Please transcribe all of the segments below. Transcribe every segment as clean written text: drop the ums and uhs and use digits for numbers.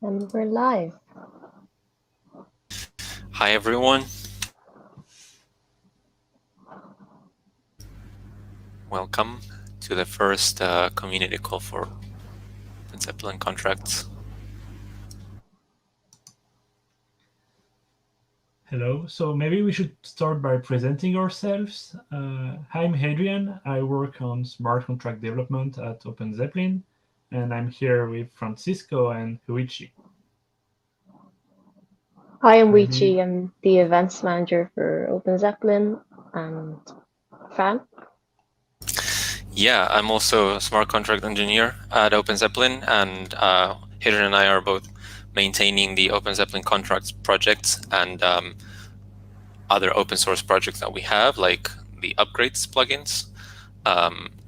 And we're live. Hi, everyone. Welcome to the first community call for OpenZeppelin Contracts. Hello. So maybe we should start by presenting ourselves. I'm Adrian. I work on smart contract development at OpenZeppelin, and I'm here with Francisco and Huichi. Hi, I'm Maybe, Wichi. I'm the events manager for OpenZeppelin. And Fran? Yeah, I'm also a smart contract engineer at OpenZeppelin, and Hadrian and I are both maintaining the OpenZeppelin Contracts projects and other open source projects that we have, like the upgrades plugins,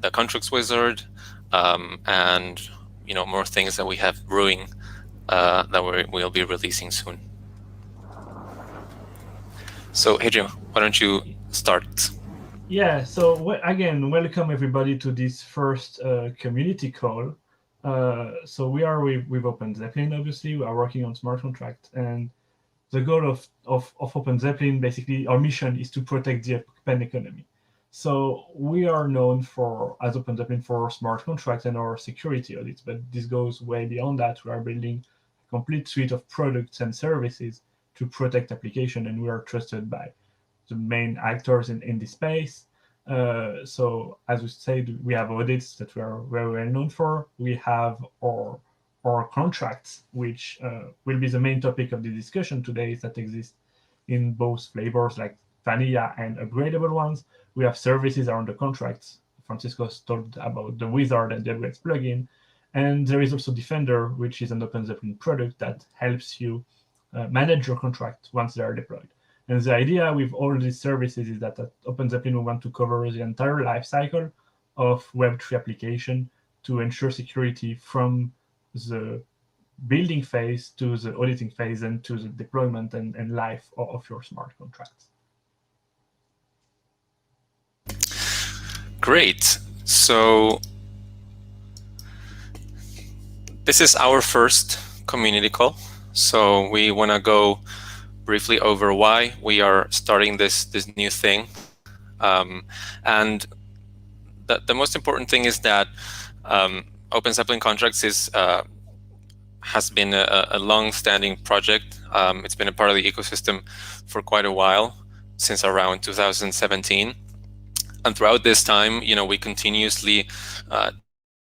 the contracts wizard, and more things that we have brewing that we'll be releasing soon. So, Hadrian, why don't you start? yeah. So again, welcome everybody to this first community call. So we are with OpenZeppelin. Obviously, we are working on smart contract, and the goal of OpenZeppelin, basically, our mission is to protect the open economy. So we are known for, as OpenZeppelin, for smart contracts and our security audits, but this goes way beyond that. We are building a complete suite of products and services to protect application, and we are trusted by the main actors in this space. So as we said, we have audits that we are very well known for. We have our contracts, which will be the main topic of the discussion today, that exist in both flavors like vanilla and upgradable ones. We have services around the contracts. Francisco's talked about the wizard and the upgrades plugin. And there is also Defender, which is an OpenZeppelin product that helps you manage your contract once they are deployed. And the idea with all these services is that at OpenZeppelin, we want to cover the entire life cycle of Web3 application to ensure security from the building phase to the auditing phase and to the deployment and life of your smart contracts. Great. So this is our first community call. So we want to go briefly over why we are starting this new thing. And the most important thing is that OpenZeppelin Contracts has been a long-standing project. It's been a part of the ecosystem for quite a while, since around 2017. And throughout this time, we continuously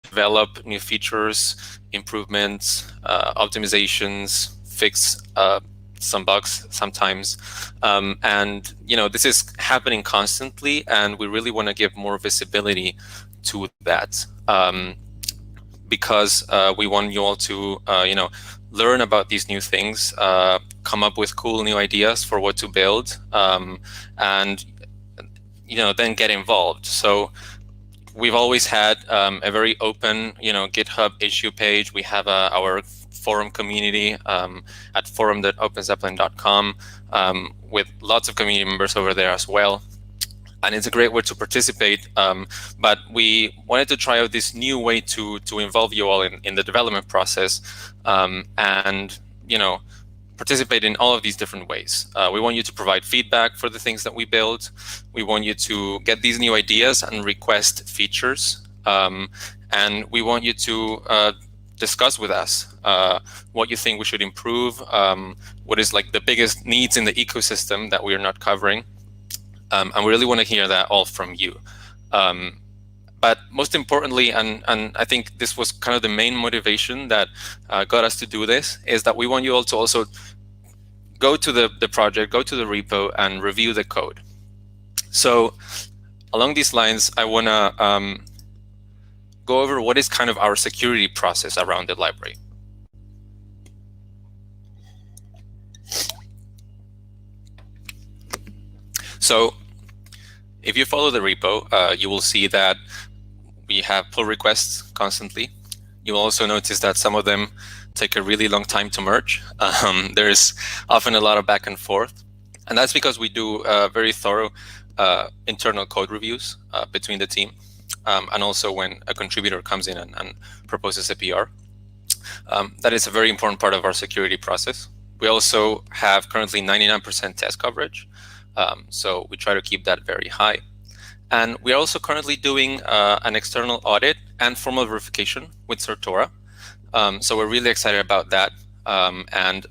develop new features, improvements, optimizations, fix some bugs sometimes. And this is happening constantly, and we really want to give more visibility to that. Because we want you all to learn about these new things, come up with cool new ideas for what to build, and then get involved. So we've always had a very open GitHub issue page. We have our forum community at forum.openzeppelin.com with lots of community members over there as well. And it's a great way to participate, but we wanted to try out this new way to involve you all in the development process, and participate in all of these different ways. We want you to provide feedback for the things that we build. We want you to get these new ideas and request features, and we want you to discuss with us what you think we should improve, what is like the biggest needs in the ecosystem that we are not covering. And we really want to hear that all from you. But most importantly, and I think this was kind of the main motivation that got us to do this, is that we want you all to also go to the project, go to the repo, and review the code. So along these lines, I want to go over what is kind of our security process around the library. So if you follow the repo, you will see that we have pull requests constantly. You will also notice that some of them take a really long time to merge. There's often a lot of back and forth. And that's because we do very thorough internal code reviews between the team, and also when a contributor comes in and proposes a PR. That is a very important part of our security process. We also have currently 99% test coverage, so we try to keep that very high. And we are also currently doing an external audit and formal verification with Certora. So we're really excited about that. And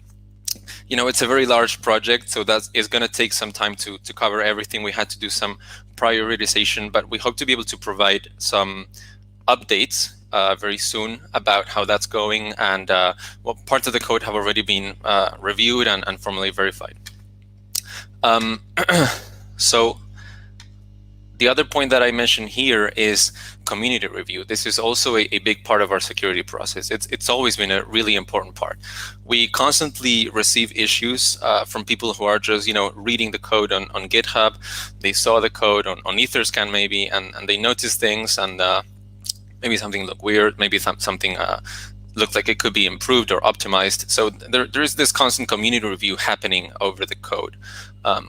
it's a very large project, so that is going to take some time to cover everything. We had to do some prioritization, but we hope to be able to provide some updates very soon about how that's going and what parts of the code have already been reviewed and formally verified. So the other point that I mentioned here is community review. This is also a big part of our security process. It's always been a really important part. We constantly receive issues from people who are just reading the code on GitHub. They saw the code on Etherscan maybe, and they notice things, and maybe something looked weird, maybe something looked like it could be improved or optimized. So there is this constant community review happening over the code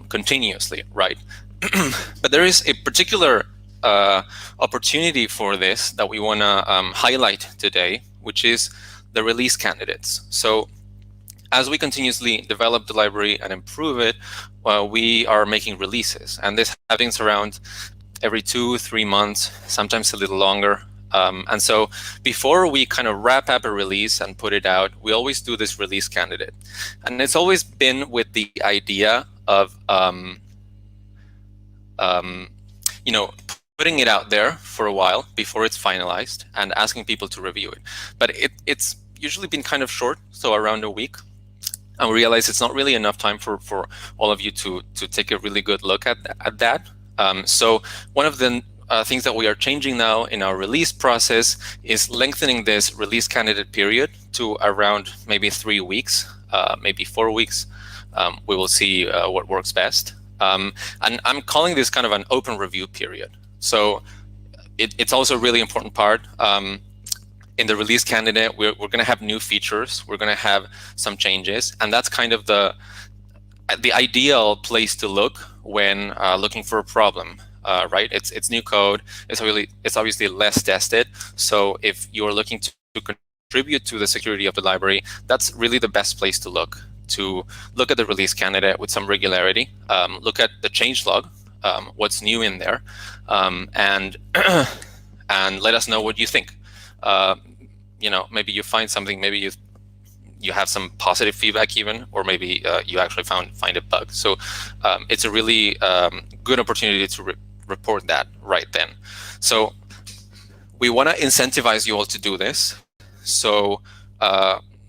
continuously, right? But there is a particular opportunity for this that we want to highlight today, which is the release candidates. So as we continuously develop the library and improve it, we are making releases. And this happens around every 2-3 months, sometimes a little longer. And so before we kind of wrap up a release and put it out, we always do this release candidate. And it's always been with the idea of putting it out there for a while before it's finalized and asking people to review it. But it's usually been kind of short, so around a week. And we realize it's not really enough time for all of you to take a really good look at that. So one of the things that we are changing now in our release process is lengthening this release candidate period to around maybe 3 weeks, maybe 4 weeks. We will see what works best. And I'm calling this kind of an open review period. So it's also a really important part. In the release candidate, we're going to have new features. We're going to have some changes. And that's kind of the ideal place to look when looking for a problem, right? It's new code. It's obviously less tested. So if you're looking to contribute to the security of the library, that's really the best place to look at the release candidate with some regularity, look at the changelog, what's new in there, and let us know what you think. Maybe you find something, maybe you have some positive feedback even, or maybe you actually find a bug. So it's a really good opportunity to report that right then. So we want to incentivize you all to do this. So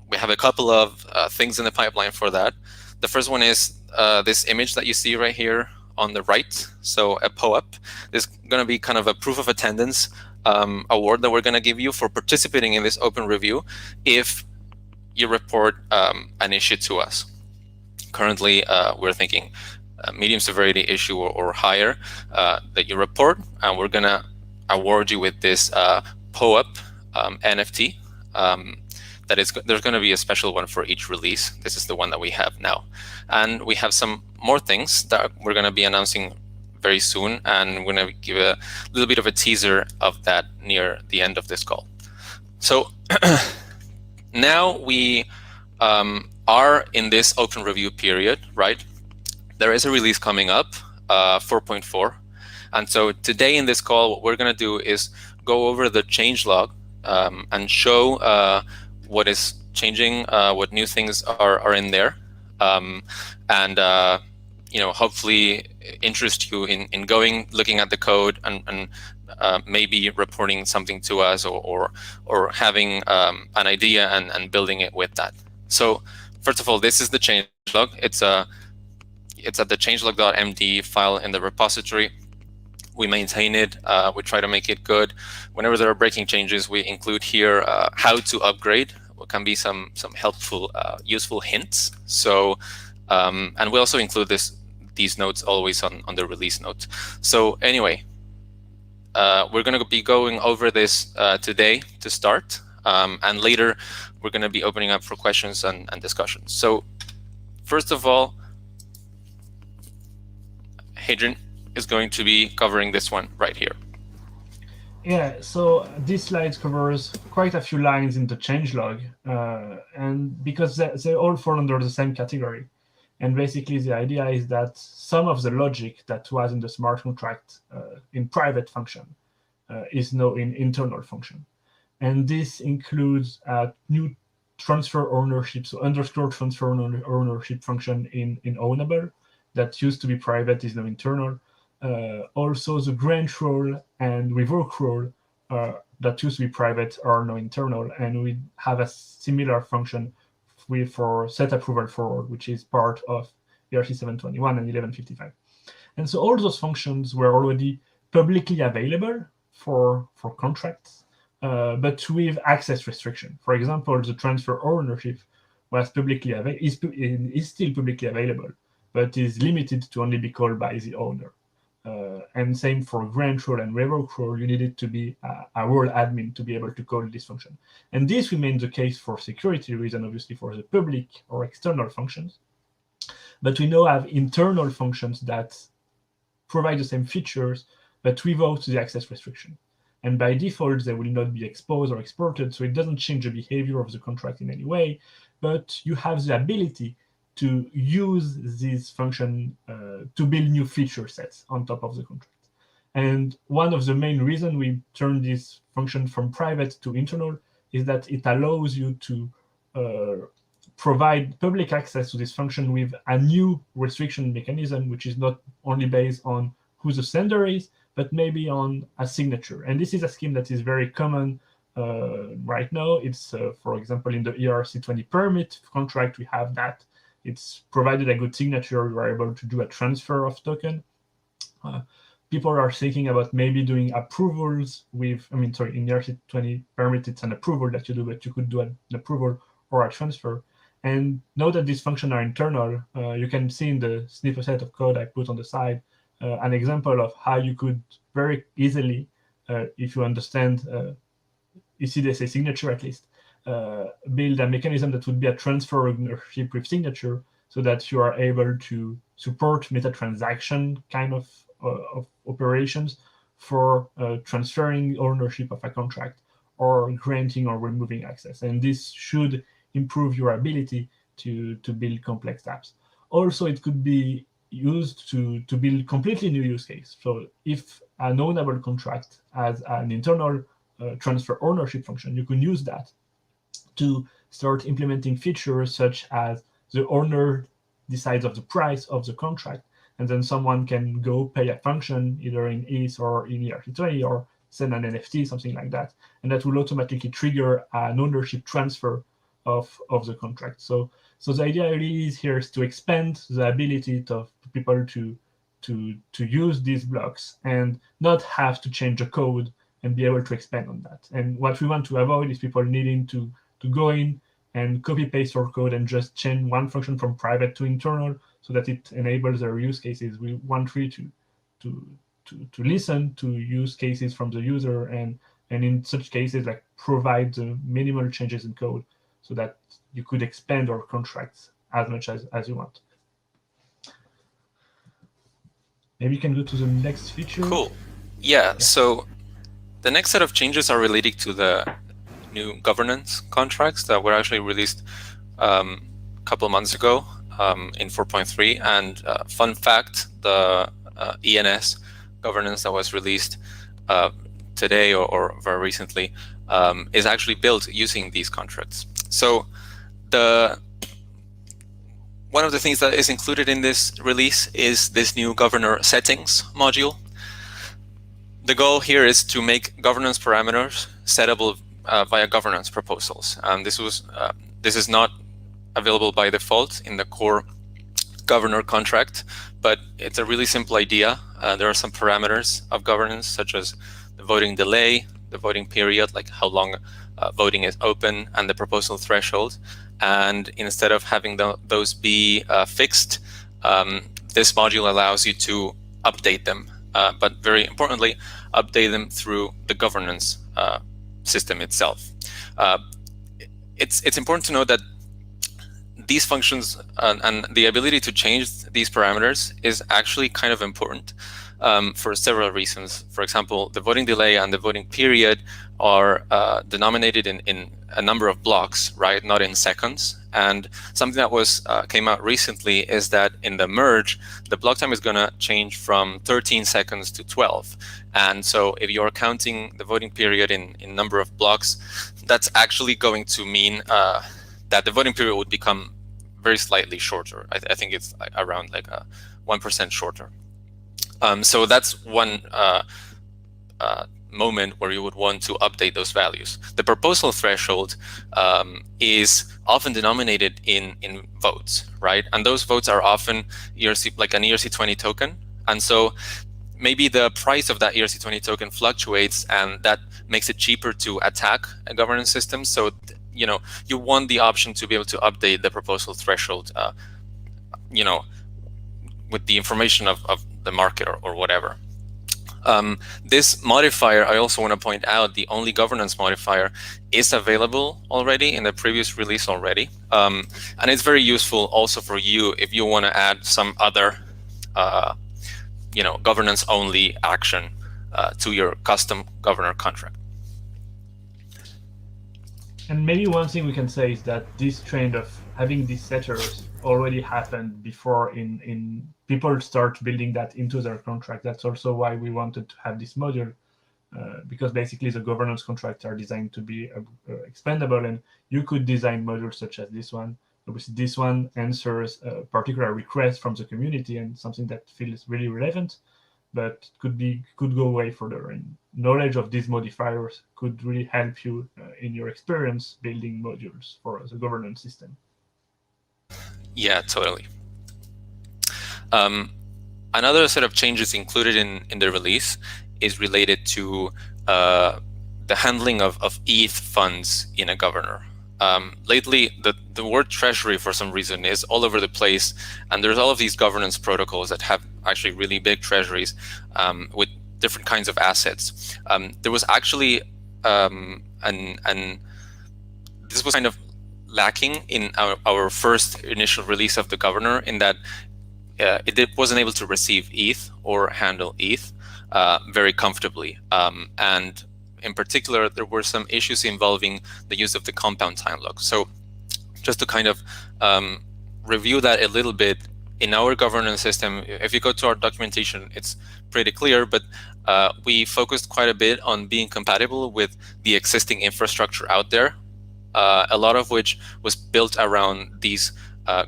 we have a couple of things in the pipeline for that. The first one is this image that you see right here on the right. So a POAP. This is going to be kind of a proof of attendance award that we're going to give you for participating in this open review if you report an issue to us. Currently, we're thinking medium severity issue or higher that you report, and we're going to award you with this POAP NFT. There's going to be a special one for each release. This is the one that we have now. And we have some more things that we're going to be announcing very soon, and we're going to give a little bit of a teaser of that near the end of this call. So now we are in this open review period, right? There is a release coming up, 4.4. And so today in this call, what we're going to do is go over the changelog and show what is changing, what new things are in there, and hopefully interest you in looking at the code and maybe reporting something to us or having an idea and building it with that. So first of all, this is the changelog. It's at the changelog.md file in the repository. We maintain it. We try to make it good. Whenever there are breaking changes, we include here how to upgrade. What can be some helpful, useful hints. So, and we also include these notes always on the release note. So anyway, we're going to be going over this today to start, and later we're going to be opening up for questions and discussions. So first of all, Hadrian is going to be covering this one right here. Yeah, so this slide covers quite a few lines in the changelog, and because they all fall under the same category. And basically, the idea is that some of the logic that was in the smart contract in private function is now in internal function. And this includes a new transfer ownership, so underscore transfer ownership function in ownable that used to be private is now internal. Also, the grant role and revoke role that used to be private are now internal, and we have a similar function for set approval forward, which is part of ERC 721 and 1155. And so all those functions were already publicly available for contracts, but with access restriction. For example, the transfer ownership was is still publicly available, but is limited to only be called by the owner. And same for grant role and revoke role, you needed to be a role admin to be able to call this function. And this remains the case for security reason, obviously for the public or external functions. But we now have internal functions that provide the same features, but without the access restriction. And by default, they will not be exposed or exported, so it doesn't change the behavior of the contract in any way, but you have the ability to use this function to build new feature sets on top of the contract. And one of the main reasons we turn this function from private to internal is that it allows you to provide public access to this function with a new restriction mechanism, which is not only based on who the sender is, but maybe on a signature. And this is a scheme that is very common right now. It's, for example, in the ERC20 permit contract, we have that. It's provided a good signature, you are able to do a transfer of token. People are thinking about maybe doing approvals with, in ERC20 permit, it's an approval that you do, but you could do an approval or a transfer. And now that these functions are internal, you can see in the snippet set of code I put on the side an example of how you could very easily, if you understand ECDSA signature at least, build a mechanism that would be a transfer ownership with signature so that you are able to support meta transaction kind of operations for transferring ownership of a contract or granting or removing access. And this should improve your ability to build complex apps. Also, it could be used to build completely new use case. So if an ownable contract has an internal transfer ownership function, you can use that to start implementing features such as the owner decides of the price of the contract, and then someone can go pay a function either in ETH or in ERC20 or send an NFT, something like that. And that will automatically trigger an ownership transfer of the contract. So the idea really is here is to expand the ability of people to use these blocks and not have to change the code and be able to expand on that. And what we want to avoid is people needing to go in and copy paste our code and just change one function from private to internal so that it enables their use cases. We want really to listen to use cases from the user and in such cases like provide the minimal changes in code so that you could expand our contracts as much as you want. Maybe you can go to the next feature. Cool. Yeah, so the next set of changes are related to the new governance contracts that were actually released a couple of months ago in 4.3. And fun fact, the ENS governance that was released today or very recently is actually built using these contracts. So one of the things that is included in this release is this new governor settings module. The goal here is to make governance parameters settable via governance proposals. This is not available by default in the core governor contract, but it's a really simple idea. There are some parameters of governance, such as the voting delay, the voting period, like how long voting is open, and the proposal threshold. And instead of having those be fixed, this module allows you to update them, but very importantly, update them through the governance system itself. It's important to know that these functions and the ability to change these parameters is actually kind of important. for several reasons. For example, the voting delay and the voting period are denominated in a number of blocks, right, not in seconds. And something that was came out recently is that in the merge, the block time is going to change from 13 seconds to 12. And so if you're counting the voting period in number of blocks, that's actually going to mean that the voting period would become very slightly shorter. I think it's around like 1% shorter. So that's one moment where you would want to update those values. The proposal threshold is often denominated in votes, right? And those votes are often ERC, like an ERC20 token. And so maybe the price of that ERC20 token fluctuates, and that makes it cheaper to attack a governance system. So you want the option to be able to update the proposal threshold, with the information of the market or whatever. This modifier, I also want to point out, the only governance modifier is available already in the previous release already. And it's very useful also for you if you want to add some other governance only action to your custom governor contract. And maybe one thing we can say is that this trend of having these setters already happened before in people start building that into their contract. That's also why we wanted to have this module, because basically the governance contracts are designed to be expandable, and you could design modules such as this one. Obviously, this one answers a particular request from the community and something that feels really relevant, but could go way further. And knowledge of these modifiers could really help you in your experience building modules for the governance system. Yeah, totally. Another set of changes included in the release is related to the handling of ETH funds in a governor. Lately, the word treasury for some reason is all over the place, and there's all of these governance protocols that have actually really big treasuries with different kinds of assets. There was actually this was kind of lacking in our first initial release of the governor, in that it wasn't able to receive ETH or handle ETH very comfortably. And in particular, there were some issues involving the use of the compound time lock. So just to kind of review that a little bit, in our governance system, if you go to our documentation, it's pretty clear, but we focused quite a bit on being compatible with the existing infrastructure out there, a lot of which was built around these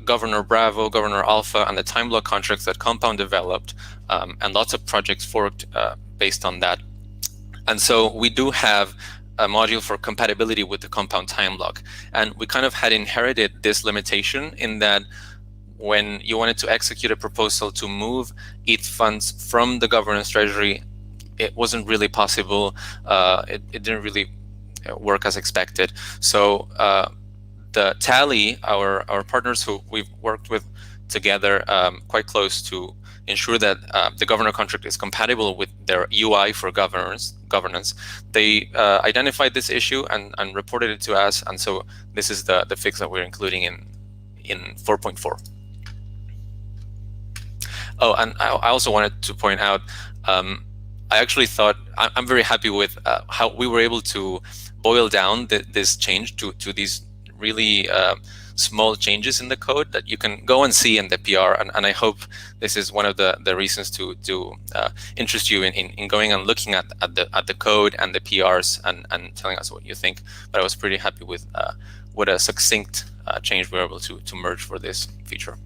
Governor Bravo, Governor Alpha, and the time lock contracts that Compound developed, and lots of projects forked based on that. And so we do have a module for compatibility with the Compound time lock. And we kind of had inherited this limitation in that when you wanted to execute a proposal to move ETH funds from the governance treasury, it wasn't really possible. It didn't really work as expected. So the Tally, our partners who we've worked with together quite close to ensure that the governor contract is compatible with their UI for governance, they identified this issue and reported it to us. And so this is the fix that we're including in 4.4. Oh, and I also wanted to point out, I actually thought, I'm very happy with how we were able to boil down this change to these really small changes in the code that you can go and see in the PR. And I hope this is one of the reasons to interest you in going and looking at the code and the PRs and telling us what you think. But I was pretty happy with what a succinct change we were able to merge for this feature.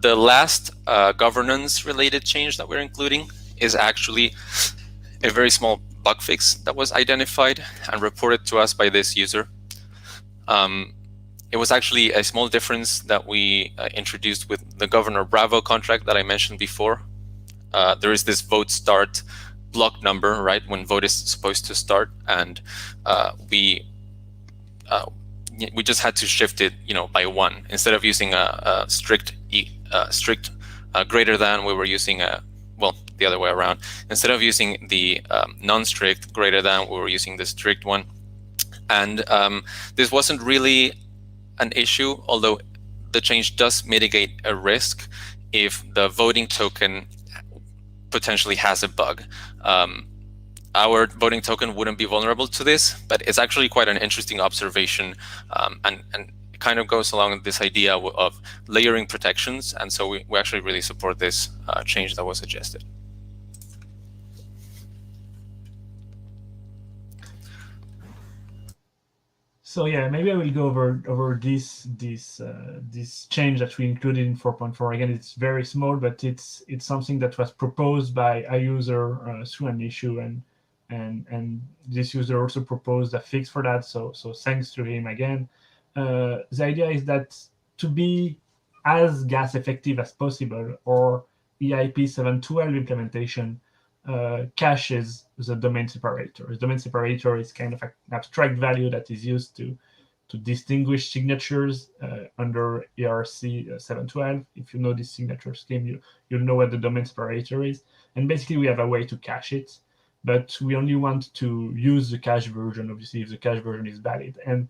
The last governance related change that we're including is actually a very small bug fix that was identified and reported to us by this user. It was actually a small difference that we introduced with the Governor Bravo contract that I mentioned before. There is this vote start block number, right, when vote is supposed to start, and we just had to shift it, by 1. Instead of using a strict greater than, we were using the other way around. Instead of using the non-strict greater than, we were using the strict one. And this wasn't really an issue, although the change does mitigate a risk if the voting token potentially has a bug. Our voting token wouldn't be vulnerable to this, but it's actually quite an interesting observation, and it kind of goes along with this idea of layering protections. And so we actually really support this change that was suggested. So yeah, maybe I will go over this change that we included in 4.4. Again, it's very small, but it's something that was proposed by a user through an issue, and this user also proposed a fix for that. So thanks to him again. The idea is that to be as gas effective as possible, or EIP 712 implementation caches the domain separator. The domain separator is kind of an abstract value that is used to distinguish signatures under ERC 712. If you know this signature scheme, you'll know what the domain separator is. And basically, we have a way to cache it, but we only want to use the cache version, obviously, if the cache version is valid. And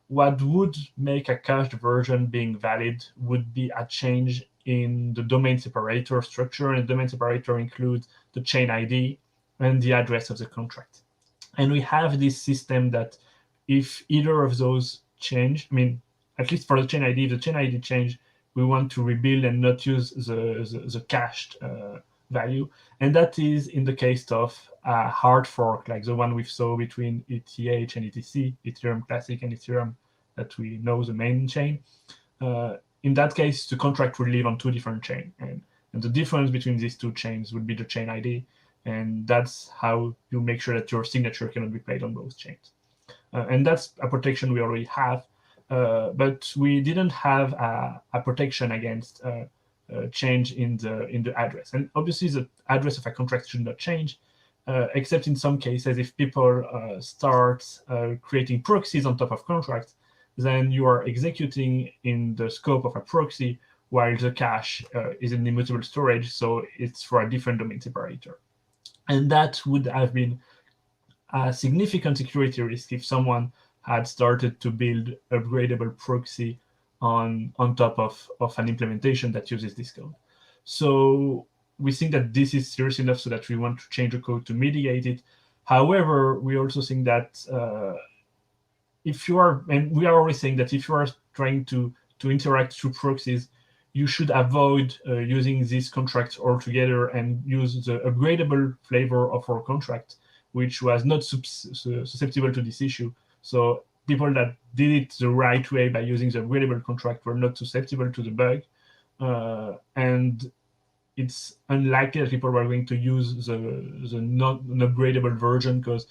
what would make a cached version being valid would be a change in the domain separator structure, and the domain separator includes the chain ID and the address of the contract. And we have this system that if either of those change, I mean, at least for the chain ID, if the chain ID change, we want to rebuild and not use the cached value. And that is in the case of a hard fork, like the one we saw between ETH and ETC, Ethereum Classic and Ethereum, that we know the main chain. In that case, the contract will live on two different chains. And the difference between these two chains would be the chain ID. And that's how you make sure that your signature cannot be played on both chains. And that's a protection we already have. But we didn't have a protection against change in the address. And obviously, the address of a contract should not change, except in some cases, if people start creating proxies on top of contracts, then you are executing in the scope of a proxy while the cache is in immutable storage, so it's for a different domain separator. And that would have been a significant security risk if someone had started to build upgradable proxy on top of an implementation that uses this code. So we think that this is serious enough so that we want to change the code to mitigate it. However, we also think that if you are, and we are always saying that if you are trying to interact through proxies, you should avoid using these contracts altogether and use the upgradable flavor of our contract, which was not susceptible to this issue. So people that did it the right way by using the upgradable contract were not susceptible to the bug. And it's unlikely that people are going to use the non-upgradable version because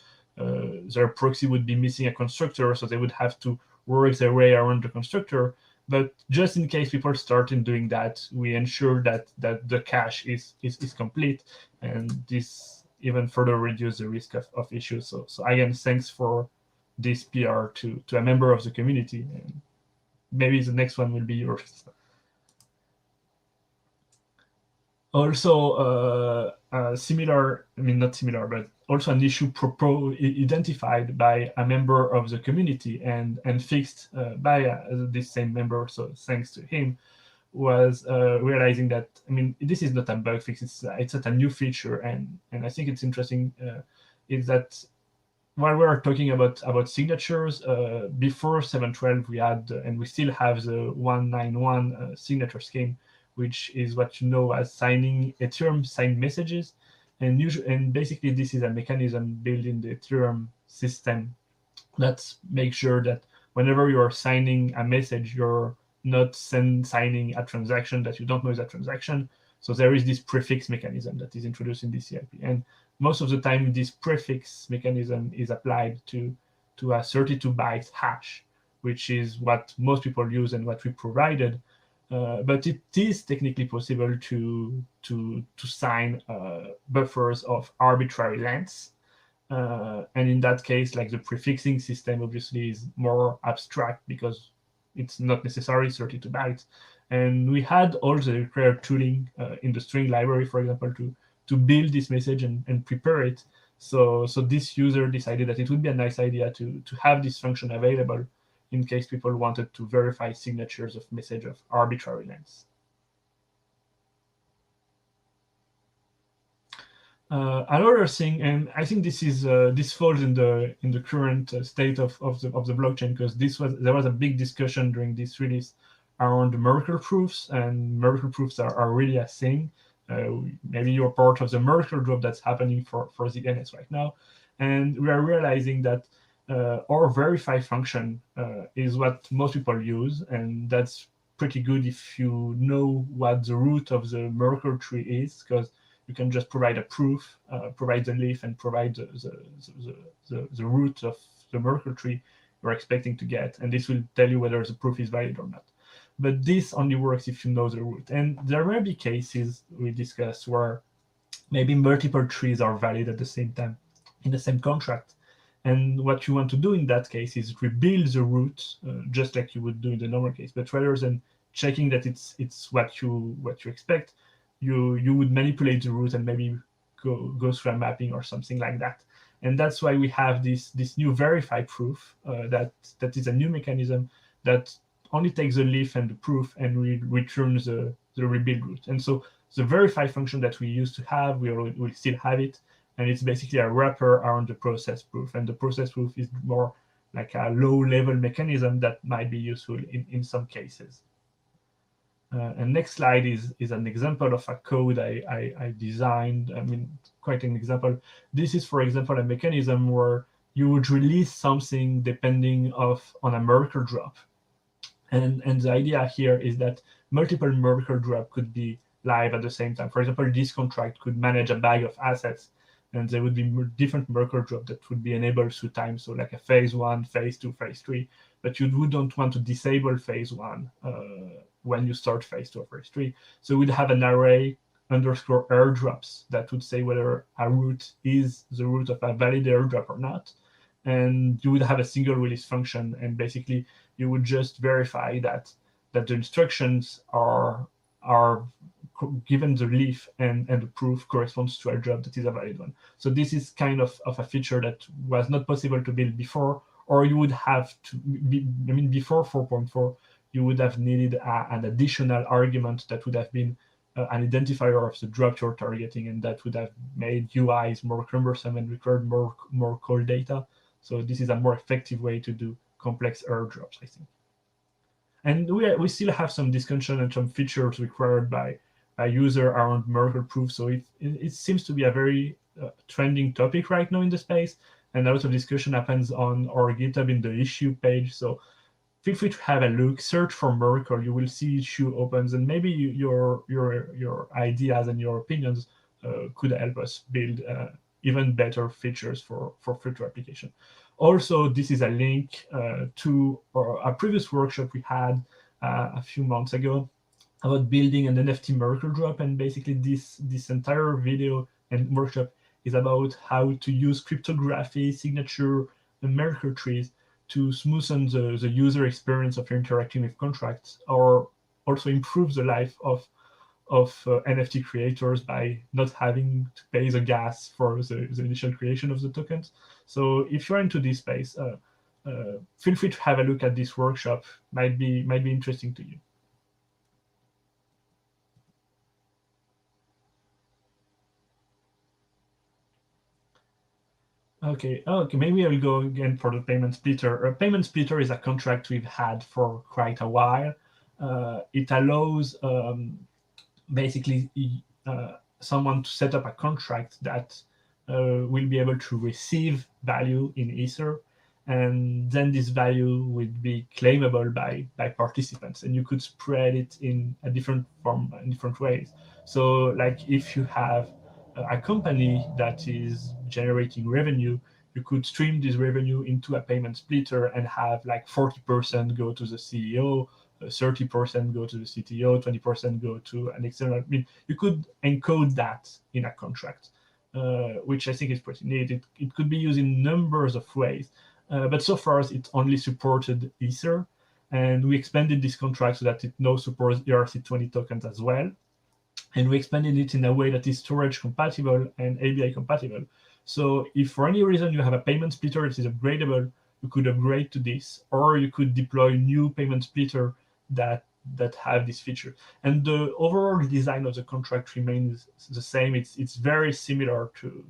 their proxy would be missing a constructor, so they would have to work their way around the constructor. But just in case people started doing that, we ensure that the cache is complete, and this even further reduce the risk of issues. So again, thanks for this PR to a member of the community, and maybe the next one will be yours. Also, similar, I mean, not similar, but also an issue identified by a member of the community and fixed by this same member, so thanks to him, was realizing that, I mean, this is not a bug fix, it's not a new feature, and I think it's interesting is that while we are talking about signatures, before 712 we had, and we still have the 191 signature scheme, which is what you know as signing Ethereum signed messages. And basically this is a mechanism built in the Ethereum system that makes sure that whenever you are signing a message, you're not signing a transaction that you don't know is a transaction. So there is this prefix mechanism that is introduced in this CIP. And most of the time, this prefix mechanism is applied to a 32-byte hash, which is what most people use and what we provided. But it is technically possible to sign buffers of arbitrary lengths. And in that case, like the prefixing system obviously is more abstract because it's not necessarily 32 bytes. And we had all the required tooling in the string library, for example, to build this message and prepare it. So this user decided that it would be a nice idea to have this function available in case people wanted to verify signatures of message of arbitrary lengths. Another thing, and I think this falls in the current state of the blockchain, because there was a big discussion during this release around the Merkle proofs, and Merkle proofs are really a thing. Maybe you're part of the Merkle group that's happening for the NS right now, and we are realizing that our verify function is what most people use, and that's pretty good if you know what the root of the Merkle tree is, because you can just provide a proof, provide the leaf, and provide the root of the Merkle tree you're expecting to get, and this will tell you whether the proof is valid or not. But this only works if you know the root. And there may be cases we discussed where maybe multiple trees are valid at the same time in the same contract. And what you want to do in that case is rebuild the root, just like you would do in the normal case. But rather than checking that it's what you expect, you would manipulate the root and maybe go through a mapping or something like that. And that's why we have this new verify proof that is a new mechanism that only takes the leaf and the proof and returns the rebuild root. And so the verify function that we used to have, we still have it, and it's basically a wrapper around the process proof. And the process proof is more like a low-level mechanism that might be useful in some cases. And next slide is an example of a code I designed. I mean, quite an example. This is, for example, a mechanism where you would release something depending on a Merkle drop. And the idea here is that multiple Merkle drop could be live at the same time. For example, this contract could manage a bag of assets, and there would be different Merkle drop that would be enabled through time. So like a phase 1, phase 2, phase 3, but you wouldn't want to disable phase 1 when you start phase 2 or phase 3. So we'd have an array underscore airdrops that would say whether a root is the root of a valid airdrop or not. And you would have a single release function, and basically you would just verify that the instructions are given the leaf and the proof corresponds to a job that is a valid one. So this is kind of a feature that was not possible to build before, or you would have to before 4.4, you would have needed an additional argument that would have been an identifier of the drop you're targeting, and that would have made UIs more cumbersome and required more call data. So this is a more effective way to do complex airdrops, I think. And we still have some discussion and some features required by a user around Merkle proof. So it seems to be a very trending topic right now in the space, and a lot of discussion happens on our GitHub in the issue page. So feel free to have a look, search for Merkle. You will see issue opens, and maybe your ideas and your opinions could help us build even better features for future application. Also, this is a link to a previous workshop we had a few months ago about building an NFT Merkle drop, and basically this entire video and workshop is about how to use cryptography, signature, and Merkle trees to smoothen the user experience of interacting with contracts, or also improve the life of NFT creators by not having to pay the gas for the initial creation of the tokens. So if you're into this space, feel free to have a look at this workshop. Might be interesting to you. Okay, maybe I'll go again for the payment splitter. A payment splitter is a contract we've had for quite a while. It allows basically someone to set up a contract that will be able to receive value in Ether, and then this value would be claimable by participants, and you could spread it in a different form, in different ways. So like if you have a company that is generating revenue, you could stream this revenue into a payment splitter and have like 40% go to the CEO, 30% go to the CTO, 20% go to an external. I mean, you could encode that in a contract, which I think is pretty neat. It could be used in numbers of ways, but so far it only supported Ether, and we expanded this contract so that it now supports ERC20 tokens as well. And we expanded it in a way that is storage compatible and ABI compatible. So if for any reason you have a payment splitter that is upgradable, you could upgrade to this, or you could deploy new payment splitter that that have this feature. And the overall design of the contract remains the same. It's very similar to,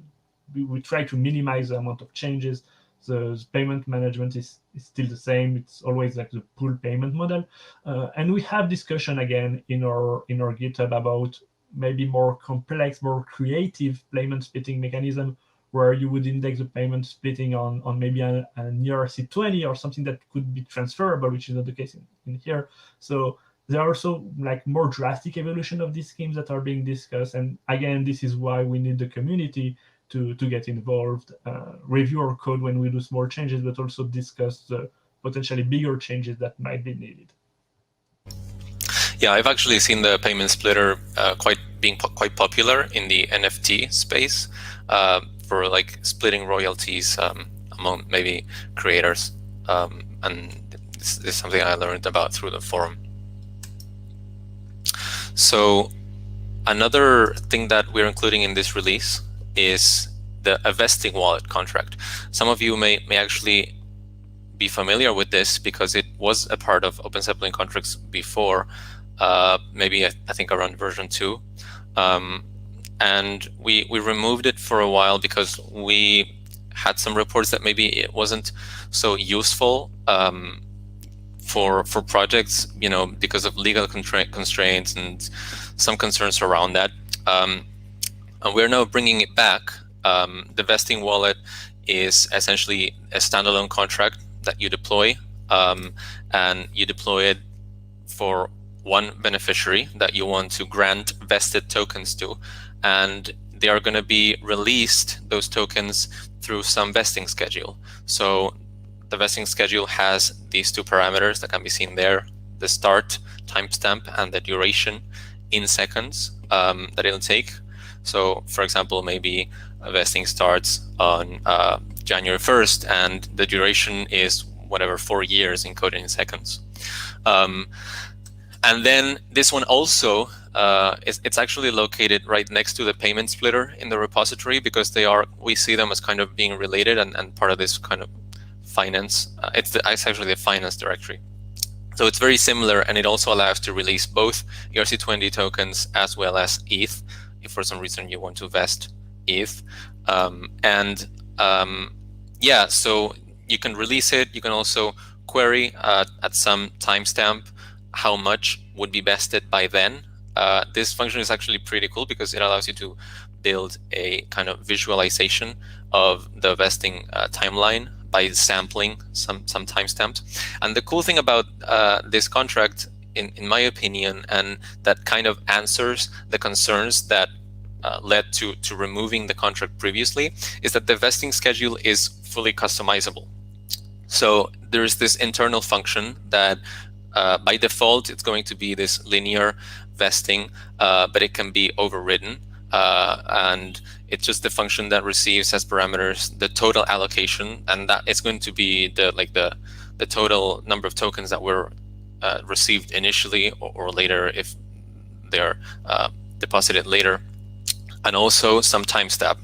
we try to minimize the amount of changes. The payment management is still the same. It's always like the pool payment model. And we have discussion again in our GitHub about maybe more complex, more creative payment splitting mechanism, where you would index the payment splitting on maybe an ERC20 or something that could be transferable, which is not the case in here. So there are also like more drastic evolution of these schemes that are being discussed. And again, this is why we need the community to get involved, review our code when we do small changes, but also discuss the potentially bigger changes that might be needed. Yeah, I've actually seen the payment splitter being quite popular in the NFT space for like splitting royalties among maybe creators, and this is something I learned about through the forum. So another thing that we're including in this release is a vesting wallet contract. Some of you may actually be familiar with this because it was a part of OpenZeppelin Contracts before, maybe I think around version 2. And we removed it for a while because we had some reports that maybe it wasn't so useful for projects, because of legal constraints and some concerns around that. And we're now bringing it back. The vesting wallet is essentially a standalone contract that you deploy, and you deploy it for one beneficiary that you want to grant vested tokens to, and they are going to be released, those tokens, through some vesting schedule. So the vesting schedule has these two parameters that can be seen there, the start timestamp and the duration in seconds that it'll take. So for example, maybe a vesting starts on January 1st and the duration is whatever, 4 years encoded in seconds. And then this one also, it's actually located right next to the payment splitter in the repository, because we see them as kind of being related and part of this kind of finance. It's actually the finance directory. So it's very similar, and it also allows to release both ERC20 tokens as well as ETH, if for some reason you want to vest ETH. Yeah, so you can release it. You can also query at some timestamp how much would be vested by then. This function is actually pretty cool because it allows you to build a kind of visualization of the vesting timeline by sampling some timestamps. And the cool thing about this contract, in my opinion, and that kind of answers the concerns that led to removing the contract previously, is that the vesting schedule is fully customizable. So there's this internal function that by default, it's going to be this linear vesting, but it can be overridden. And it's just the function that receives as parameters the total allocation, and that it's going to be the total number of tokens that were received initially or later if they're deposited later, and also some timestamp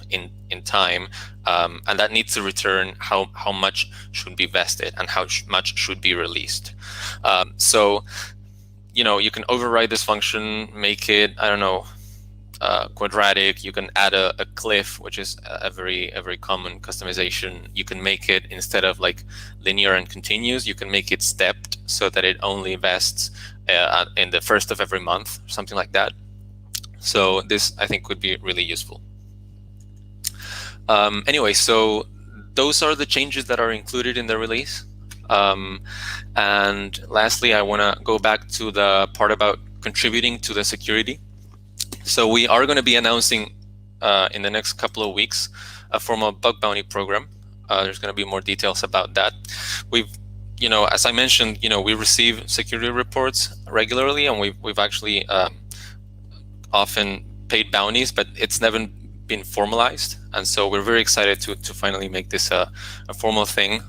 in time, and that needs to return how much should be vested and how much should be released. So you can override this function, make it, I don't know, quadratic. You can add a cliff, which is a very common customization. You can make it, instead of like linear and continuous, you can make it stepped so that it only vests in the first of every month, something like that. So this, I think, could be really useful. Anyway, so those are the changes that are included in the release. And lastly, I want to go back to the part about contributing to the security. So we are going to be announcing in the next couple of weeks a formal bug bounty program. There's going to be more details about that. We've, as I mentioned, we receive security reports regularly, and we've actually often paid bounties, but it's never been formalized. And so we're very excited to finally make this a formal thing.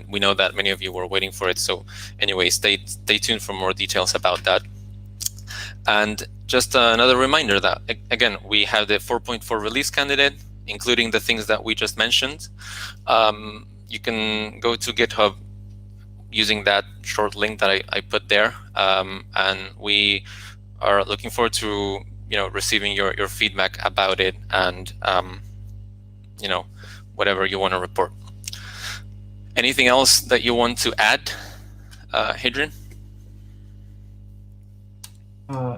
We know that many of you were waiting for it. So anyway, stay tuned for more details about that. And just another reminder that, again, we have the 4.4 release candidate, including the things that we just mentioned. You can go to GitHub, using that short link that I put there, and we are looking forward to receiving your feedback about it, and whatever you want to report. Anything else that you want to add, Hadrian?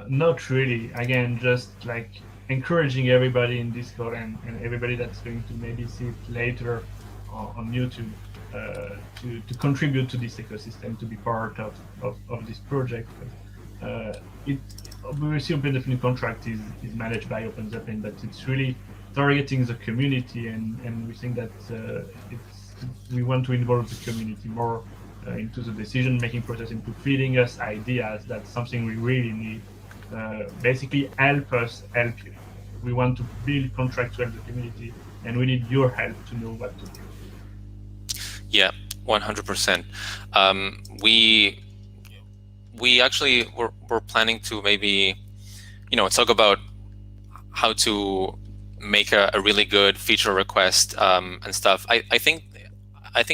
Not really. Again, just like encouraging everybody in Discord and everybody that's going to maybe see it later on YouTube to contribute to this ecosystem, to be part of this project. Obviously, OpenZeppelin Contract is managed by OpenZeppelin, but it's really targeting the community, and we think that we want to involve the community more into the decision-making process, into feeding us ideas. That's something we really need. Basically, help us help you. We want to build contracts to help the community, and we need your help to know what to do. Yeah, 100%. We actually we're planning to maybe talk about how to make a really good feature request and stuff. I think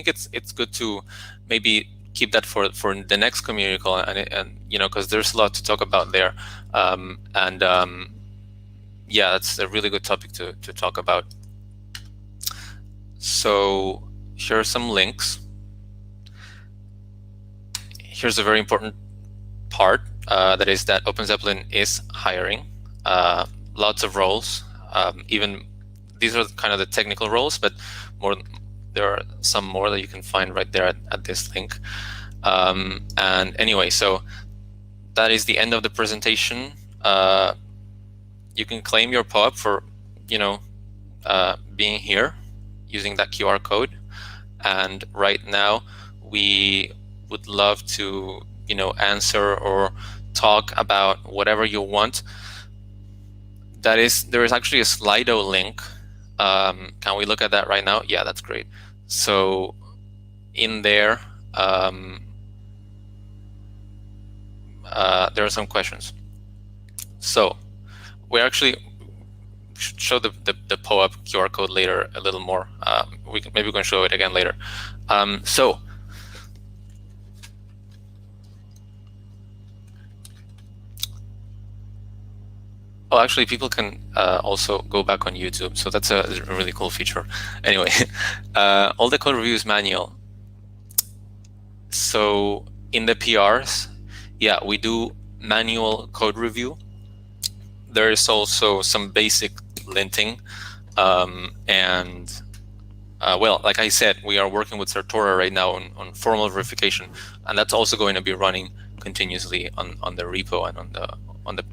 it's good to maybe keep that for the next community call, and because there's a lot to talk about there, yeah, that's a really good topic to talk about. So here are some links. Here's a very important part, that is that OpenZeppelin is hiring lots of roles. Even these are kind of the technical roles, but there are some more that you can find right there at this link. And anyway, so that is the end of the presentation. You can claim your POAP for being here using that QR code. And right now we would love to answer or talk about whatever you want. There is actually a Slido link. Can we look at that right now? Yeah, that's great. So in there, there are some questions. So we actually should show the POAP QR code later a little more. Maybe we can show it again later. Oh, actually, people can also go back on YouTube, so that's a really cool feature. Anyway, all the code reviews manual. So in the PRs, yeah, we do manual code review. There is also some basic linting, and well, like I said, we are working with Separator right now on formal verification, and that's also going to be running continuously on the repo and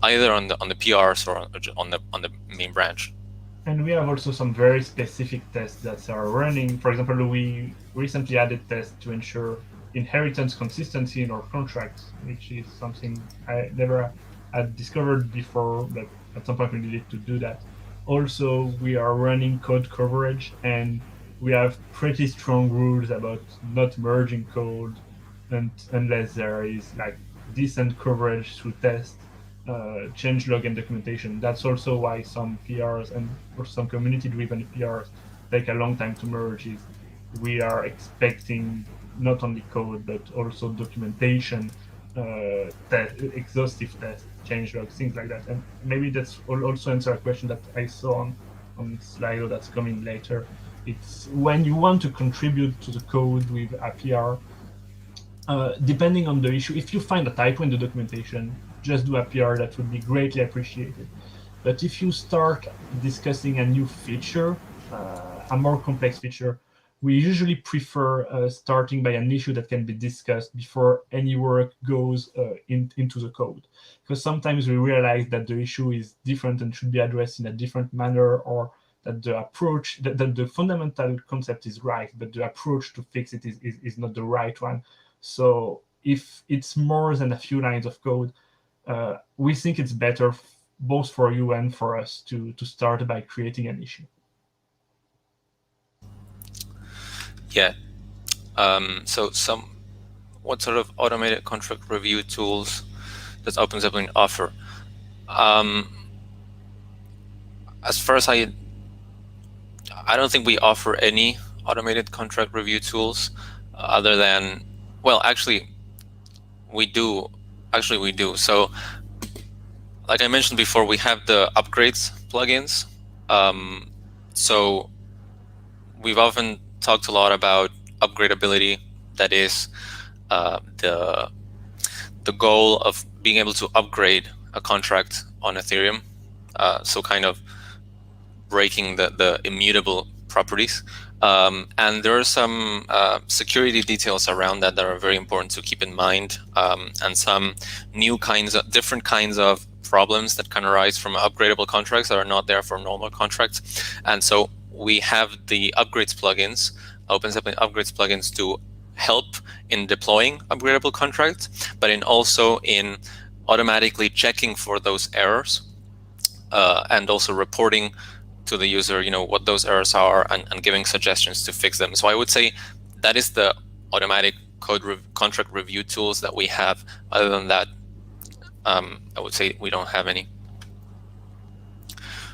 either on the PRs or on the main branch. And we have also some very specific tests that are running. For example, we recently added tests to ensure inheritance consistency in our contracts, which is something I never had discovered before, but at some point we needed to do that. Also, we are running code coverage, and we have pretty strong rules about not merging code unless there is like decent coverage through tests, changelog and documentation. That's also why some PRs or some community-driven PRs take a long time to merge. Is we are expecting not only code but also documentation, exhaustive tests, changelogs, things like that. And maybe that's also answer a question that I saw on Slido that's coming later. It's when you want to contribute to the code with a PR, depending on the issue, if you find a typo in the documentation, just do a PR. That would be greatly appreciated. But if you start discussing a new feature, a more complex feature, we usually prefer starting by an issue that can be discussed before any work goes into the code. Because sometimes we realize that the issue is different and should be addressed in a different manner, or that the approach, that the fundamental concept is right, but the approach to fix it is not the right one. So if it's more than a few lines of code, we think it's better both for you and for us to start by creating an issue. Yeah. So what sort of automated contract review tools does OpenZeppelin offer? As far as I don't think we offer any automated contract review tools other than Well, actually, we do. Actually, we do. So, like I mentioned before, we have the upgrades plugins. So we've often talked a lot about upgradability. That is the goal of being able to upgrade a contract on Ethereum. So kind of breaking the immutable properties. And there are some security details around that are very important to keep in mind, and some different kinds of problems that can arise from upgradable contracts that are not there for normal contracts. And so we have the upgrades plugins, OpenZeppelin upgrades plugins, to help in deploying upgradable contracts, but also in automatically checking for those errors, and also reporting to the user, what those errors are, and giving suggestions to fix them. So I would say that is the automatic contract review tools that we have. Other than that, I would say we don't have any.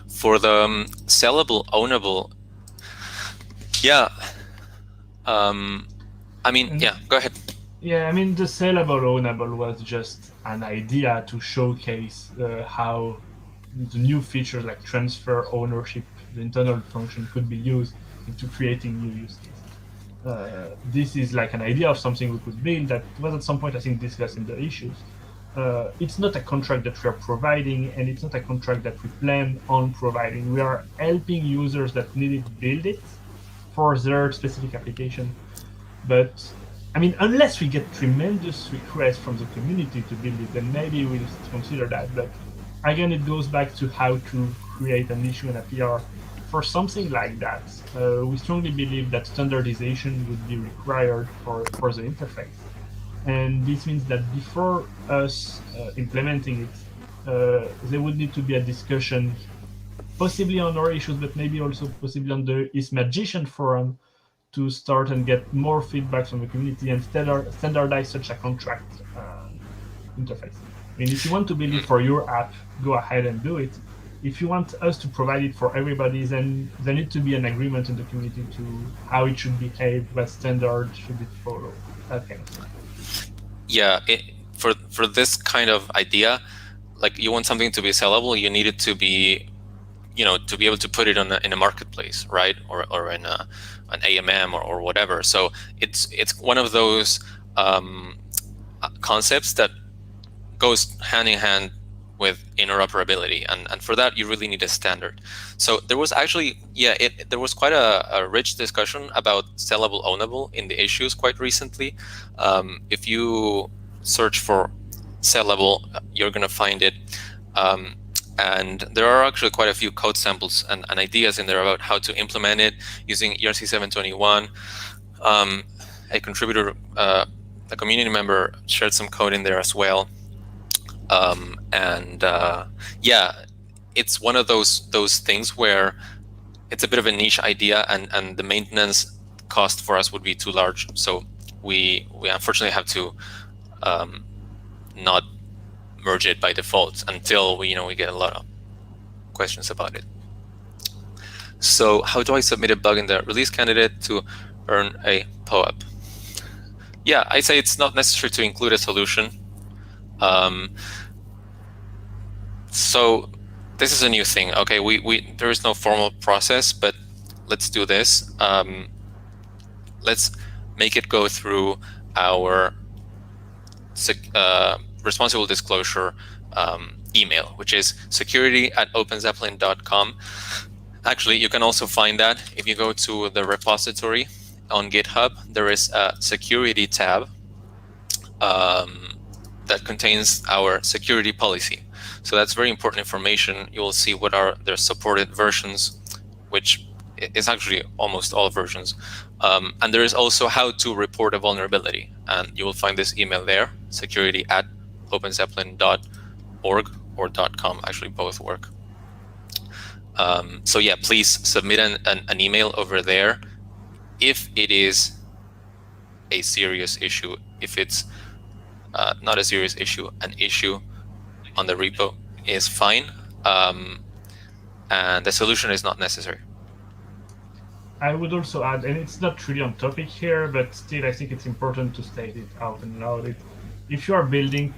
For the sellable, ownable, yeah. Go ahead. Yeah, I mean, the sellable ownable was just an idea to showcase how the new features like transfer ownership, the internal function, could be used into creating new use cases. This is like an idea of something we could build that was at some point, I think, discussed in the issues. It's not a contract that we are providing, and it's not a contract that we plan on providing. We are helping users that need it build it for their specific application. But I mean, unless we get tremendous requests from the community to build it, then maybe we'll consider that. But again, it goes back to how to create an issue and a PR. For something like that, we strongly believe that standardization would be required for the interface. And this means that before us implementing it, there would need to be a discussion, possibly on our issues, but maybe also possibly on the Is Magician forum, to start and get more feedback from the community and standardize such a contract interface. I mean, if you want to build it for your app, go ahead and do it. If you want us to provide it for everybody, then there needs to be an agreement in the community to how it should behave, what standard should it follow, that kind of thing. Yeah, for this kind of idea, like you want something to be sellable, you need it to be, to be able to put it in a marketplace, right, or in an AMM or whatever. So it's one of those concepts that goes hand in hand with interoperability, and for that you really need a standard. So there was actually, there was quite a rich discussion about sellable ownable in the issues quite recently. If you search for sellable, you're going to find it. And there are actually quite a few code samples and ideas in there about how to implement it using ERC 721. A contributor, a community member, shared some code in there as well. It's one of those things where it's a bit of a niche idea, and the maintenance cost for us would be too large. So we unfortunately have to not merge it by default until we get a lot of questions about it. So how do I submit a bug in the release candidate to earn a POAP? Yeah, I say it's not necessary to include a solution. So this is a new thing. Okay, there is no formal process, but let's do this. Let's make it go through our responsible disclosure email, which is security@openzeppelin.com. Actually, you can also find that if you go to the repository on GitHub. There is a security tab that contains our security policy. So that's very important information. You will see what are their supported versions, which is actually almost all versions. And there is also how to report a vulnerability. And you will find this email there, security@openzeppelin.org or .com. Actually, both work. So yeah, please submit an email over there if it is a serious issue. If it's not a serious issue, an issue on the repo is fine, and the solution is not necessary. I would also add, and it's not really on topic here, but still I think it's important to state it out and loud. If you are building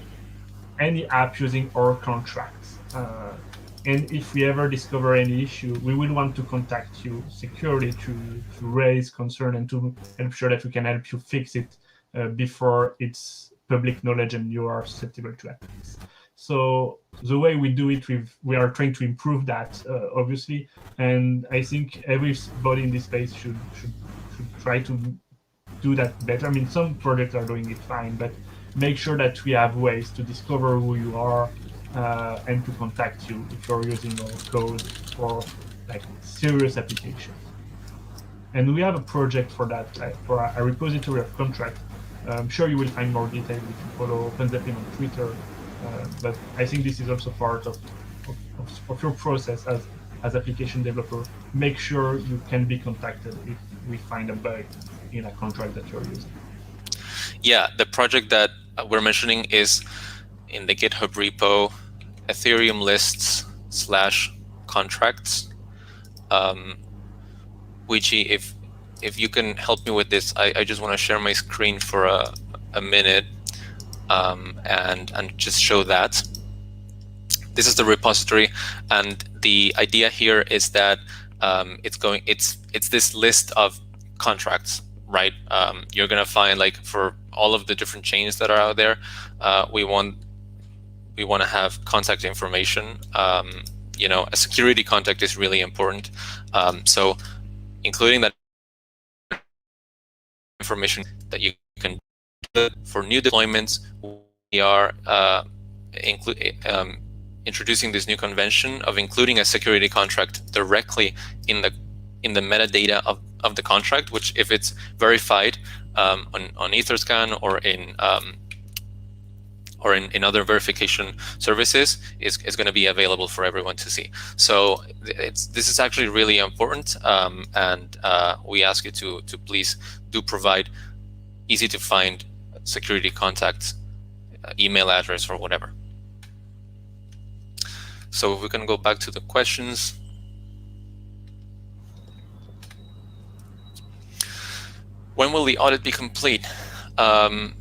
any app using our contracts, and if we ever discover any issue, we will want to contact you securely to raise concern and to help sure that we can help you fix it before it's public knowledge and you are susceptible to attacks. So the way we do it, we are trying to improve that, obviously, and I think everybody in this space should try to do that better. I mean, some projects are doing it fine, but make sure that we have ways to discover who you are and to contact you if you're using our code for like serious applications. And we have a project for that, for a repository of contracts. I'm sure you will find more details if you follow OpenZeppelin on Twitter. But I think this is also part of your process as application developer. Make sure you can be contacted if we find a bug in a contract that you're using. Yeah, the project that we're mentioning is in the GitHub repo, Ethereum lists/contracts. Ouija, if you can help me with this, I just want to share my screen for a minute and just show that. This is the repository, and the idea here is that it's this list of contracts, right? You're gonna find, like, for all of the different chains that are out there, we want to have contact information. You know, a security contact is really important. So including that information that you can do for new deployments, we are introducing this new convention of including a security contract directly in the metadata of the contract, which, if it's verified on Etherscan or in other verification services, is going to be available for everyone to see. So this is actually really important, and we ask you to please do provide easy to find security contacts, email address, or whatever. So if we can go back to the questions. When will the audit be complete? I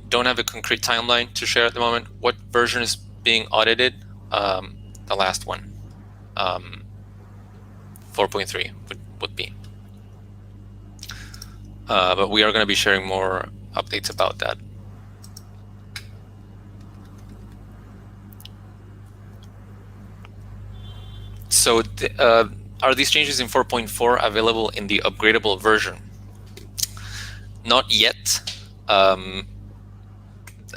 don't have a concrete timeline to share at the moment. What version is being audited? The last one, 4.3 would be. But we are going to be sharing more updates about that. So are these changes in 4.4 available in the upgradable version? Not yet.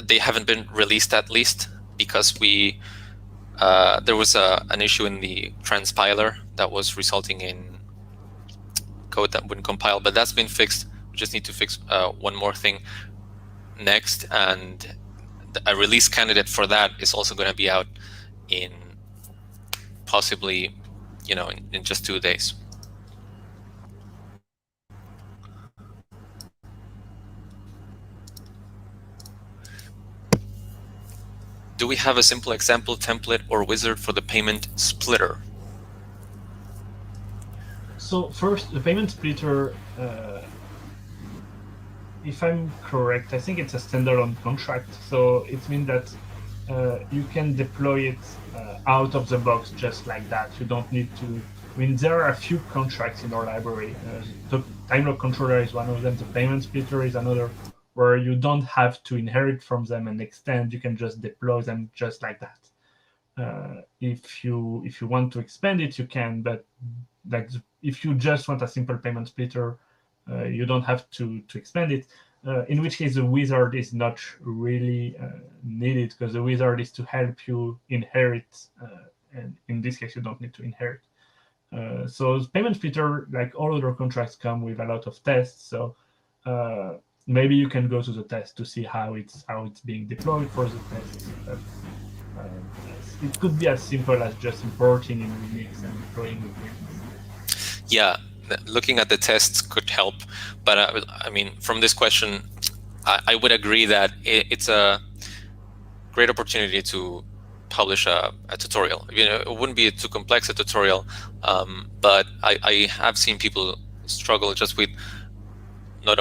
They haven't been released, at least, because there was an issue in the transpiler that was resulting in code that wouldn't compile, but that's been fixed. We just need to fix one more thing next, and a release candidate for that is also going to be out in possibly, in just 2 days. Do we have a simple example template or wizard for the payment splitter? So first, the payment splitter, if I'm correct, I think it's a standalone contract. So it means that you can deploy it out of the box just like that. You don't need to. I mean, there are a few contracts in our library. The time lock controller is one of them. The payment splitter is another, where you don't have to inherit from them and extend. You can just deploy them just like that. If you want to expand it, you can. But like, if you just want a simple payment splitter, you don't have to expand it. In which case, the wizard is not really needed, because the wizard is to help you inherit, and in this case, you don't need to inherit. So the payment splitter, like all other contracts, come with a lot of tests. So maybe you can go to the test to see how it's being deployed for the test. It could be as simple as just importing in Remix and deploying with Remix. Yeah. Looking at the tests could help, but I mean, from this question, I would agree that it's a great opportunity to publish a tutorial. It wouldn't be too complex a tutorial, but I have seen people struggle just with not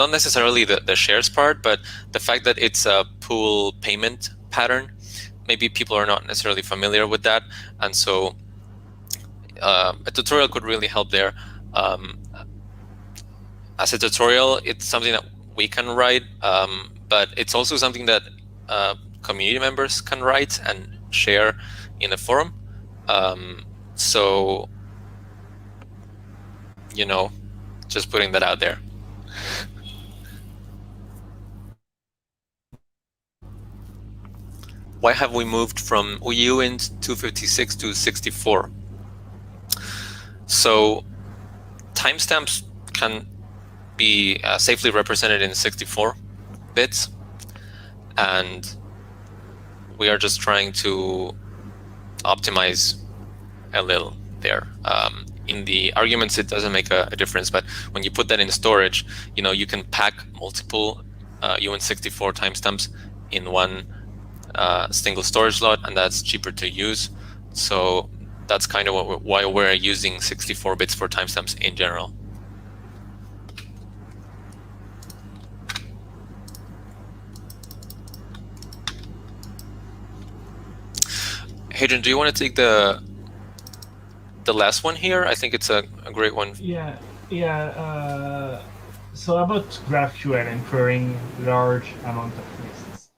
necessarily the shares part, but the fact that it's a pool payment pattern. Maybe people are not necessarily familiar with that, and so a tutorial could really help there. As a tutorial, it's something that we can write, but it's also something that community members can write and share in the forum. So, just putting that out there. Why have we moved from uint 256 to 64? So timestamps can be safely represented in 64 bits, and we are just trying to optimize a little there. In the arguments, it doesn't make a difference, but when you put that in storage, you can pack multiple uint64 timestamps in one single storage slot, and that's cheaper to use. So that's kind of why we're using 64 bits for timestamps in general. Hadrian, do you want to take the last one here? I think it's a great one. Yeah. So about GraphQL and querying large amount of lists.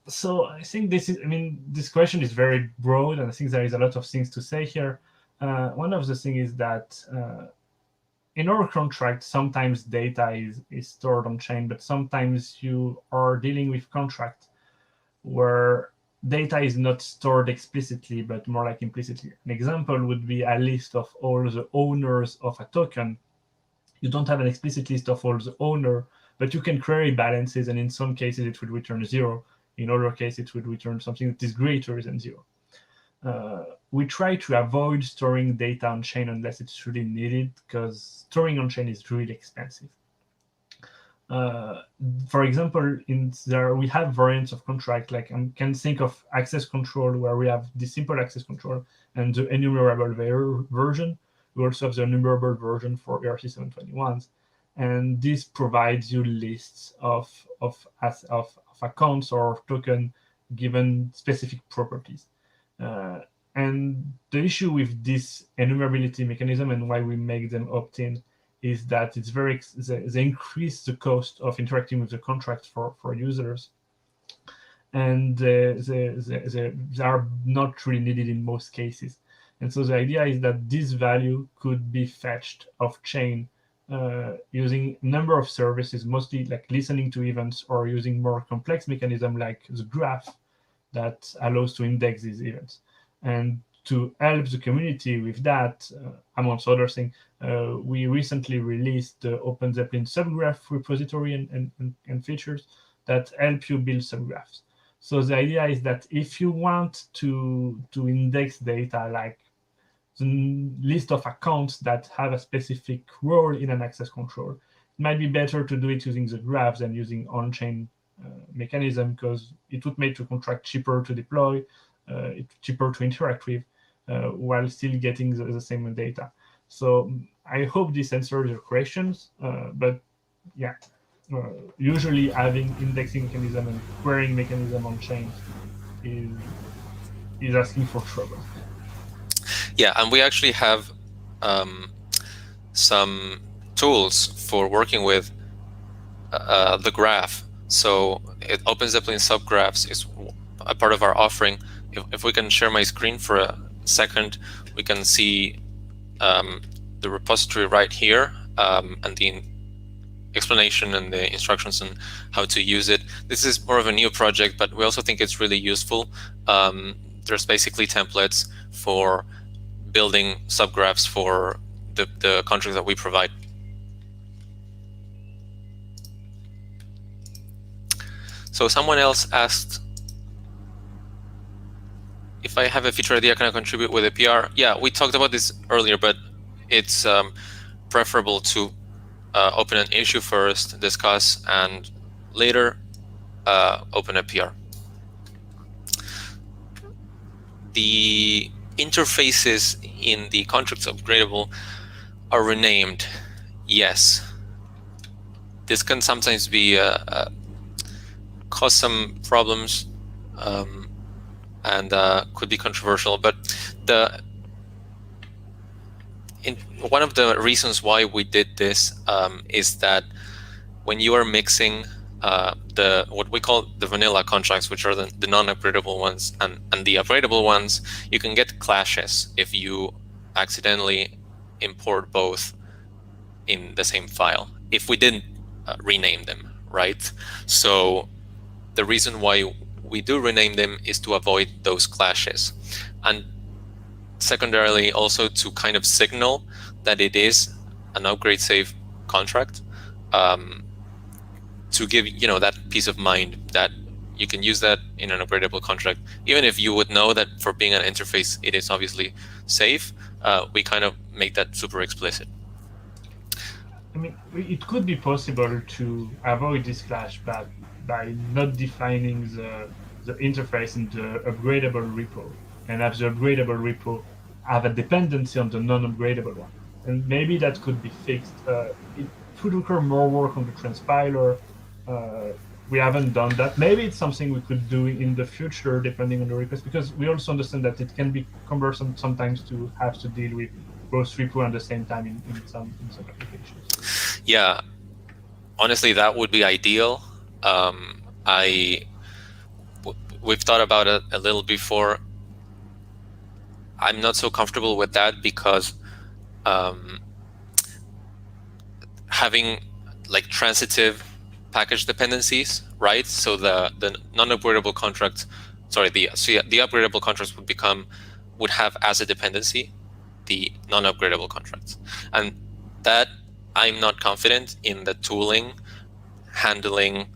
So I think this question is very broad, and I think there is a lot of things to say here. One of the things is that in our contract, sometimes data is stored on chain, but sometimes you are dealing with contract where data is not stored explicitly, but more like implicitly. An example would be a list of all the owners of a token. You don't have an explicit list of all the owner, but you can query balances, and in some cases it will return 0. In other cases, it will return something that is greater than 0. We try to avoid storing data on chain unless it's really needed, because storing on chain is really expensive. For example, we have variants of contract, like I can think of access control, where we have the simple access control and the enumerable version. We also have the enumerable version for ERC-721s, and this provides you lists of accounts or token given specific properties. And the issue with this enumerability mechanism and why we make them opt-in is that it's they increase the cost of interacting with the contract for users, and they are not really needed in most cases. And so the idea is that this value could be fetched off chain using a number of services, mostly like listening to events, or using more complex mechanism like the graph that allows to index these events. And to help the community with that, amongst other things, we recently released the OpenZeppelin subgraph repository and features that help you build subgraphs. So the idea is that if you want to index data, like the list of accounts that have a specific role in an access control, it might be better to do it using the graph than using on-chain mechanism, because it would make the contract cheaper to deploy, it's cheaper to interact with, while still getting the same data. So I hope this answers your questions, but yeah, usually having indexing mechanism and querying mechanism on chain is asking for trouble. Yeah, and we actually have some tools for working with the graph. So OpenZeppelin Subgraphs is a part of our offering. If we can share my screen for a second, we can see the repository right here, and the explanation and the instructions on how to use it. This is more of a new project, but we also think it's really useful. There's basically templates for building subgraphs for the contracts that we provide. So someone else asked if I have a feature idea, can I contribute with a PR? Yeah, we talked about this earlier, but it's preferable to open an issue first, discuss, and later open a PR. The interfaces in the contracts upgradable are renamed, yes. This can sometimes be cause some problems and could be controversial, but one of the reasons why we did this is that when you are mixing what we call the vanilla contracts, which are the non-upgradable ones, and the upgradable ones, you can get clashes if you accidentally import both in the same file, if we didn't rename them, right? So the reason why we do rename them is to avoid those clashes, and secondarily also to kind of signal that it is an upgrade safe contract, to give that peace of mind that you can use that in an upgradable contract, even if you would know that for being an interface it is obviously safe. We kind of make that super explicit. I mean, it could be possible to avoid this clash by not defining the interface in the upgradable repo, and have the upgradable repo have a dependency on the non-upgradable one. And maybe that could be fixed. It would require more work on the transpiler. We haven't done that. Maybe it's something we could do in the future, depending on the request, because we also understand that it can be cumbersome sometimes to have to deal with both repo at the same time in some applications. Yeah, honestly, that would be ideal. We've thought about it a little before. I'm not so comfortable with that because having like transitive package dependencies, right? So the non-upgradable contracts, sorry, the upgradable contracts would have as a dependency the non-upgradable contracts, and that I'm not confident in the tooling handling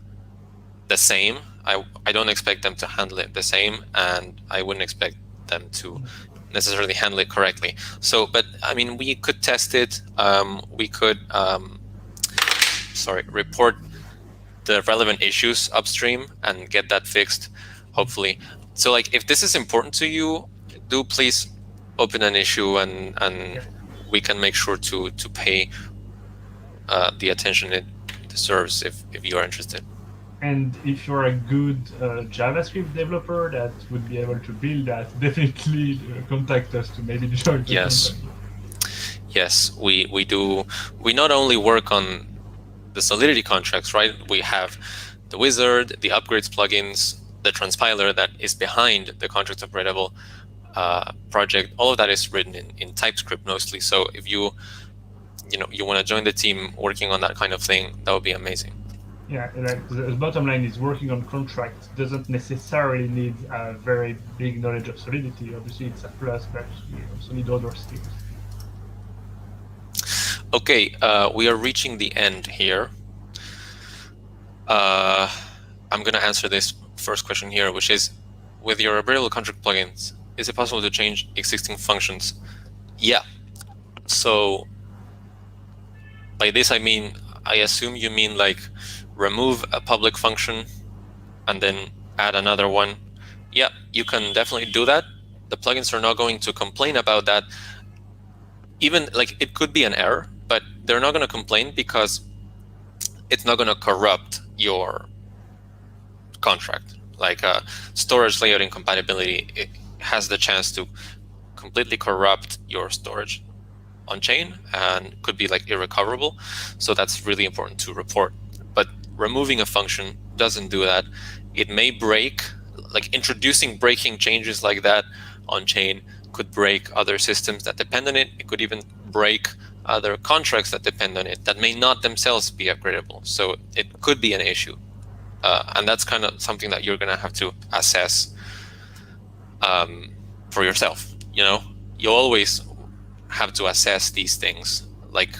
the same. I don't expect them to handle it the same, and I wouldn't expect them to necessarily handle it correctly. So, but I mean, we could test it. We could, report the relevant issues upstream and get that fixed, hopefully. So, like, if this is important to you, do please open an issue, and we can make sure to pay the attention it deserves if you are interested. And if you're a good JavaScript developer that would be able to build that, definitely contact us to maybe join the company. Yes, we do. We not only work on the Solidity contracts, right? We have the wizard, the upgrades plugins, the transpiler that is behind the contracts upgradable project. All of that is written in TypeScript mostly. So if you want to join the team working on that kind of thing, that would be amazing. Yeah, like the bottom line is working on contracts doesn't necessarily need a very big knowledge of Solidity. Obviously, it's a plus, but we also need other skills. Okay, we are reaching the end here. I'm going to answer this first question here, which is, with your upgradable contract plugins, is it possible to change existing functions? Yeah. So by this I assume you mean like remove a public function and then add another one. Yeah, you can definitely do that. The plugins are not going to complain about that. Even like it could be an error, but they're not going to complain because it's not going to corrupt your contract. Like storage layout incompatibility, it has the chance to completely corrupt your storage on chain and could be like irrecoverable. So that's really important to report. But removing a function doesn't do that. It may break, like introducing breaking changes like that on chain could break other systems that depend on it. It could even break other contracts that depend on it that may not themselves be upgradable. So it could be an issue. And that's kind of something that you're going to have to assess for yourself. You always have to assess these things, like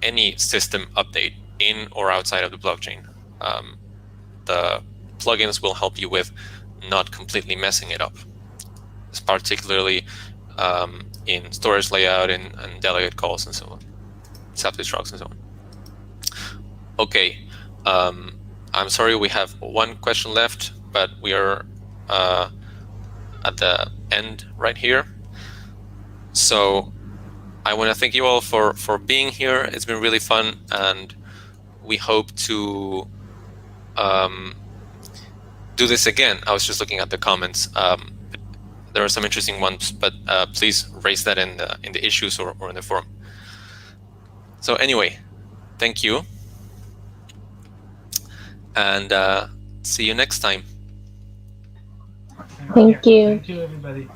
any system update in or outside of the blockchain. The plugins will help you with not completely messing it up, particularly in storage layout and delegate calls and so on, self-destructs and so on. Okay, I'm sorry we have one question left, but we are at the end right here. So I want to thank you all for being here. It's been really fun, and we hope to do this again. I was just looking at the comments. There are some interesting ones, but please raise that in the issues or in the forum. So anyway, thank you, and see you next time. Thank you. Thank you, everybody.